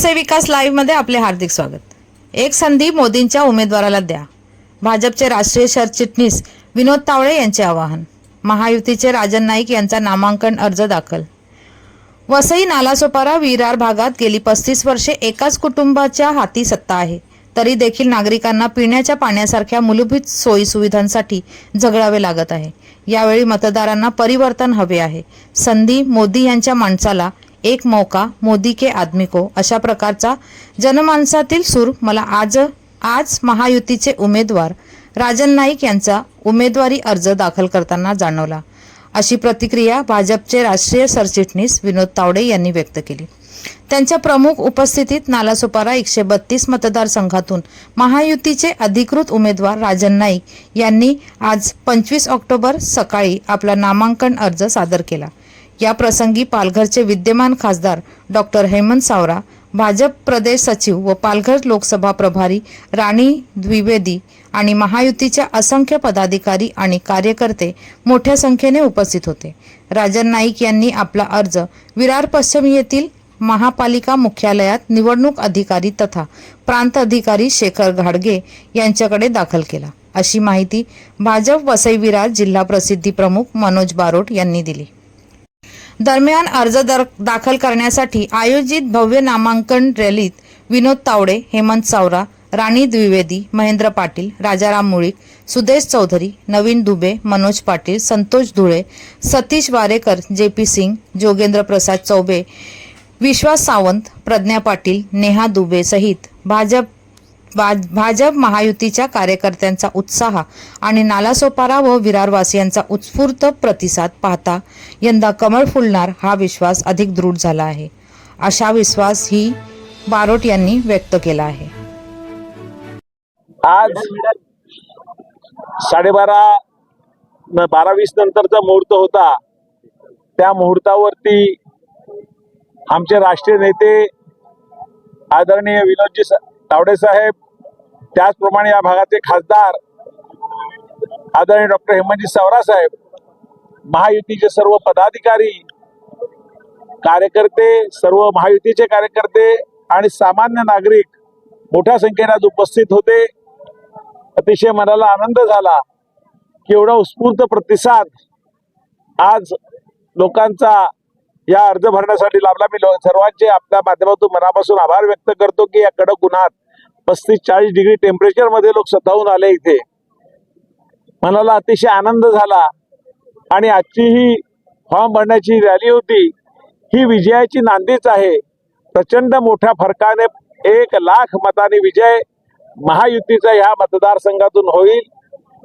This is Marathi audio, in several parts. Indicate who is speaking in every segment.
Speaker 1: वसई विकास लाईव्ह मध्ये आपले हार्दिक स्वागत. एक संधी मोदींच्या उमेदवाराला द्या. भाजपचे राष्ट्रीय सरचिटणीस विनोद तावडे यांचे आवाहन. महायुतीचे राजन नाईक यांचा नामांकन अर्ज दाखल. वसई नालासोपारा विरार भागात गेली 35 वर्षे एकाच कुटुंबाच्या हाती सत्ता आहे. तरी देखील नागरिकांना पिण्याच्या पाण्यासारख्या मूलभूत सोयी सुविधांसाठी झगडावे लागत आहे. यावेळी मतदारांना परिवर्तन हवे आहे. संधी मोदी यांच्या माणसाला, एक मौका मोदी के आदमी को, अशा प्रकारचा जनमानसातील सूर मला आज महायुतीचे उमेदवार राजन नाईक यांचा उमेदवारी अर्ज दाखल करताना जाणवला, अशी प्रतिक्रिया भाजपचे राष्ट्रीय सरचिटणीस विनोद तावडे यांनी व्यक्त केली. त्यांच्या प्रमुख उपस्थितीत नालासोपारा 132 मतदारसंघातून महायुतीचे अधिकृत उमेदवार राजन नाईक यांनी आज 25 ऑक्टोबर सकाळी आपला नामांकन अर्ज सादर केला. या प्रसंगी पालघरचे विद्यमान खासदार डॉक्टर हेमंत सावरा, भाजप प्रदेश सचिव व पालघर लोकसभा प्रभारी राणी द्विवेदी आणि महायुतीच्या असंख्य पदाधिकारी आणि कार्यकर्ते मोठ्या संख्येने उपस्थित होते. राजन नाईक यांनी आपला अर्ज विरार पश्चिम येथील महापालिका मुख्यालयात निवडणूक अधिकारी तथा प्रांत अधिकारी शेखर घाडगे यांच्याकडे दाखल केला, अशी माहिती भाजप वसई विरार जिल्हा प्रसिद्धी प्रमुख मनोज बारोट यांनी दिली. दरम्यान अर्ज दाखल करण्यासाठी आयोजित भव्य नामांकन रॅलीत विनोद तावडे, हेमंत सावरा, राणी द्विवेदी, महेंद्र पाटील, राजाराम मुळीक, सुदेश चौधरी, नवीन दुबे, मनोज पाटील, संतोष धुळे, सतीश वारेकर, JP सिंग, जोगेंद्र प्रसाद चौबे, विश्वास सावंत, प्रज्ञा पाटील, नेहा दुबे सहित भाजप महायुतीच्या कार्यकर्त्यांचा उत्साह आणि नालासोपारा व विरारवासियांचा उत्स्फूर्त प्रतिसाद पाहता यंदा कमळ फुलणार हा विश्वास अधिक दृढ झाला आहे, अशा विश्वास ही बारोट यांनी व्यक्त केला आहे.
Speaker 2: आज 12:20 नंतरचा मुहूर्त होता. त्या मुहूर्तावरती आमचे राष्ट्रीय नेते आदरणीय विनोदजी तावडे साहेब, त्याचप्रमाणे या भागाचे खासदार आदरणीय डॉक्टर हेमंतजी सावरा साहेब, महायुतीचे सर्व पदाधिकारी, कार्यकर्ते, सर्व महायुतीचे कार्यकर्ते आणि सामान्य नागरिक मोठ्या संख्येने आज उपस्थित होते. अतिशय मनाला आनंद झाला की एवढा उत्स्फूर्त प्रतिसाद आज लोकांचा या अर्ज भरण्यासाठी लाभला. मी सर्वांचे आपल्या माध्यमातून मनापासून आभार व्यक्त करतो की या कडक उन्हात 35-40 डिग्री टेम्परेचर मध्ये लोक स्वतःहून आले इथे. मनाला अतिशय आनंद झाला. आणि आजची ही फॉर्म भरण्याची रॅली होती, ही विजयाची नांदीच आहे. प्रचंड मोठ्या फरकाने 1,00,000 मतांनी विजय महायुतीचा ह्या मतदारसंघातून होईल.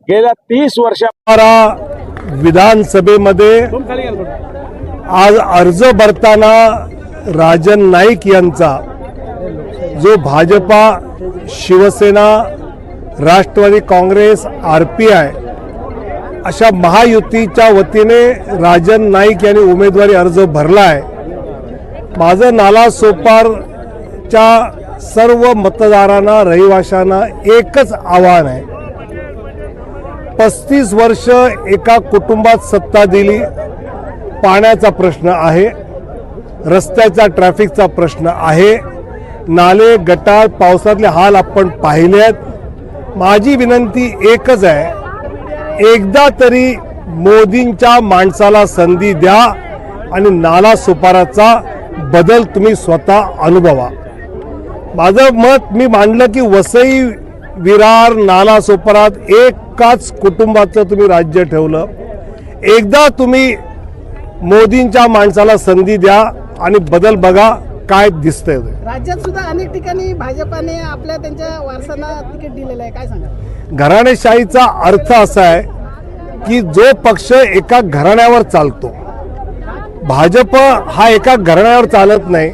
Speaker 2: गेल्या 30 वर्षात
Speaker 3: विधानसभेमध्ये आज अर्ज भरताना राजन नाईक यांचा, जो भाजपा, शिवसेना, राष्ट्रवादी काँग्रेस, RPI अशा महायुतीच्या वतीने राजन नाईक यांनी उमेदवारी अर्ज भरला आहे. माझं नालासोपारच्या सर्व मतदारांना, रहिवाशांना एकच आव्हान आहे. 35 वर्ष एका कुटुंबात सत्ता दिली. पाण्याचा प्रश्न आहे, रस्त्याचा, ट्रॅफिकचा प्रश्न आहे, नाले, गटार, पावसातले हाल आपण पाहिले आहेत. माझी विनंती एकच आहे, एकदा तरी मोदींच्या माणसाला संधी द्या आणि नालासोपाराचा बदल तुम्ही स्वतः अनुभवा. माझं मत मी मांडलं की वसई, विरार, नालासोपारात एकाच कुटुंबाचं तुम्ही राज्य ठेवलं. एकदा तुम्ही मोदींच्या माणसाला संधी द्या आणि बदल बघा काय दिसतंय.
Speaker 4: राज्यात सुद्धा अनेक ठिकाणी भाजपाने त्यांच्या वारसांना तिकीट दिलेलं आहे, काय सांगा?
Speaker 3: घराणेशाहीचा अर्थ असा आहे की जो पक्ष एका घराण्यावर चालतो, भाजप हा एका घराण्यावर चालत नाही.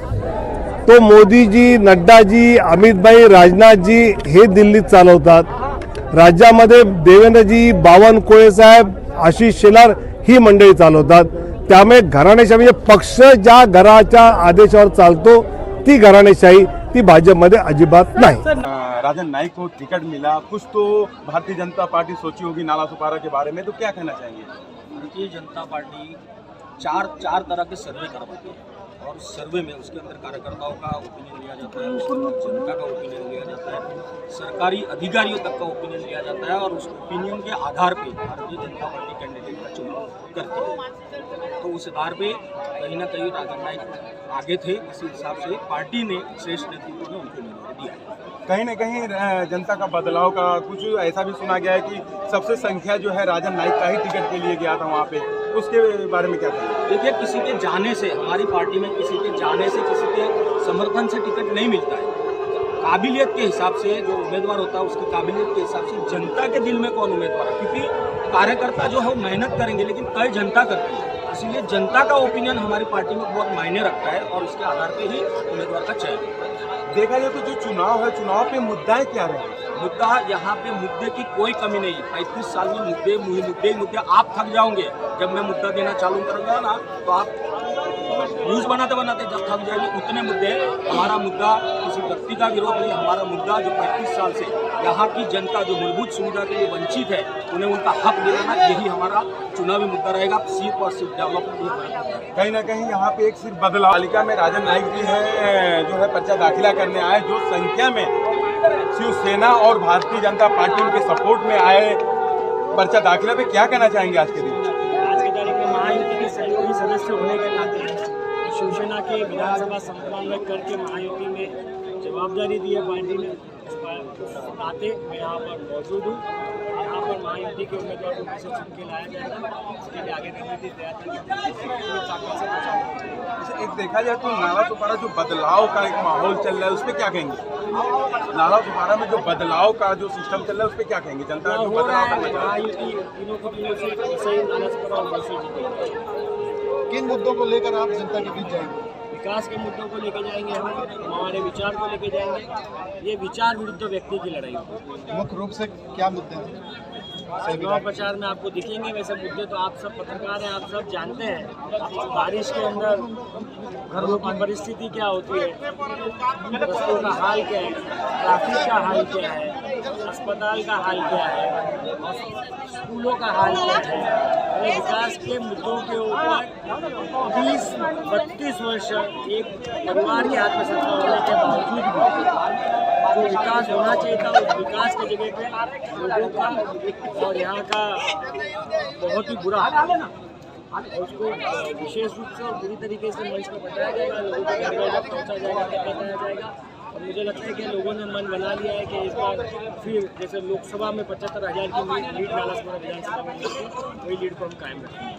Speaker 3: तो मोदीजी, नड्डाजी, अमितभाई, राजनाथजी हे दिल्लीत चालवतात. राज्यामध्ये देवेंद्रजी, बावनकुळे साहेब, आशिष शेलार ही मंडळी चालवतात. त्यामुळे घराणेशाही म्हणजे पक्ष ज्या घराच्या आदेशावर चालतो ती घराणेशाही, ती भाजपमध्ये अजिबात नाही.
Speaker 5: राजन नाईक को टिकट मिला, कुछ तो भारतीय जनता पार्टी सोची होगी नालासोपारा के बारे में, तो क्या कहना चाहेंगे?
Speaker 6: भारतीय जनता पार्टी चार तरह के सर्वे करवाती है और सर्वे में उसके अंदर कार्यकर्ताओं का ओपिनियन लिया जाता है, उसके बाद जनता का ओपिनियन लिया जाता है, सरकारी अधिकारियों तक का ओपिनियन लिया जाता है और उस ओपिनियन के आधार पे भारतीय जनता पार्टी कैंडिडेट का चुनाव करती है। तो उस आधार पे कहीं ना कहीं राजन नाईक आगे थे, इसी हिसाब से पार्टी ने श्रेष्ठ नेतृत्व में उनको उम्मीदवार दिया।
Speaker 5: कहीं ना कहीं जनता का बदलाव का कुछ ऐसा भी सुना गया है कि सबसे संख्या जो है राजन नाईक का ही टिकट के लिए गया था वहाँ पे, उसके बारे में क्या कहें?
Speaker 6: देखिए, किसी के जाने से, हमारी पार्टी में किसी के जाने से, किसी के समर्थन से टिकट नहीं मिलता है। काबिलियत के हिसाब से जो उम्मीदवार होता है उसकी काबिलियत के हिसाब से जनता के दिल में कौन उम्मीदवार है, क्योंकि कार्यकर्ता जो है वो मेहनत करेंगे लेकिन तय जनता करती है, इसीलिए जनता का ओपिनियन हमारी पार्टी में बहुत मायने रखता है और उसके आधार पे ही उम्मीदवार का चयन।
Speaker 5: देखा जाए तो जो चुनाव है, चुनाव पे मुद्दाएं क्या रहे?
Speaker 6: मुद्दा यहाँ पे मुद्दे की कोई कमी नहीं। 35 साल में मुद्दे आप थक जाओगे। जब मैं मुद्दा देना चालू करूँगा ना तो आप न्यूज़ बनाते बनाते जब थक जाएंगे। उतने मुद्दे हैं। हमारा मुद्दा किसी व्यक्ति का विरोध नहीं, हमारा मुद्दा जो 35 साल से यहाँ की जनता जो मूलभूत सुविधा के लिए वंचित है उन्हें उनका हक दिलाना, यही हमारा चुनावी मुद्दा रहेगा। सिर्फ और सिर्फ डेवलपमेंट।
Speaker 5: कहीं ना कहीं यहाँ पे एक सिर्फ बदलाव पालिका में राजन नाईक जी है जो है पर्चा दाखिला करने आए, जो संख्या में शिवसेना और भारतीय जनता पार्टी उनके सपोर्ट में आए पर्चा दाखिला पे क्या कहना चाहेंगे आज के दिन?
Speaker 7: आज की तारीख में महायुति के सहयोगी सदस्य होने के नाते शिवसेना के विधानसभा संपादक करके महायुति में जवाबदारी दी है पार्टी ने, उस नाते मैं यहाँ पर मौजूद हूँ। यहाँ पर महायुति के उम्मीदवार को कैसे चुन के लाया जाएगा उसके लिए आगे रणनीति तैयार
Speaker 5: जैसे एक देखा जाए तो नाला सुपारा जो बदलाव का एक माहौल चल रहा है उस पर क्या कहेंगे? नाला सुपारा में जो बदलाव का जो सिस्टम चल रहा है उस पर क्या कहेंगे? जनता जो
Speaker 7: हो रहा
Speaker 5: बदलाव
Speaker 7: है।
Speaker 5: करना चाह रही है।
Speaker 7: महायुति तीनों को तीनों से सही नाला सुपारा और मौसू जीतेगी।
Speaker 8: किन मुद्दों को लेकर आप जनता के बीच जाएंगे?
Speaker 7: विकास के मुद्दों को लेके जाएंगे, हम हमारे विचार को लेके जाएंगे। ये विचार विरुद्ध व्यक्ति की लड़ाई होगी।
Speaker 8: मुख्य रूप से क्या मुद्दे हैं?
Speaker 7: चुनाव प्रचार में आपको दिखेंगे वैसे मुद्दे, तो आप सब पत्रकार हैं, आप सब जानते हैं बारिश के अंदर घरों की परिस्थिति क्या होती है, रस्तों का हाल क्या है, ट्रैफिक का हाल क्या है, अस्पताल का हाल क्या है, स्कूलों का हाल क्या है। ये विकास के मुद्दों के ऊपर 20-32 वर्ष एक परिवार के हाथ में सत्ता होने के बावजूद भी जो विकास होना चाहिए था उस विकास की जगह पे लोगों का और यहाँ का बहुत ही बुरा उसको विशेष रूप से और पूरी तरीके से मंच पर बताया जाएगा, लोगों को घर घर पहुँचा जाएगा, तब बताया जाएगा। और मुझे लगता है कि लोगों ने मन बना लिया है कि इस बार फिर जैसे लोकसभा में 75,000 की लीड नाला सुपारा विधानसभा में मिली थी, वही लीड को हम कायम रखेंगे।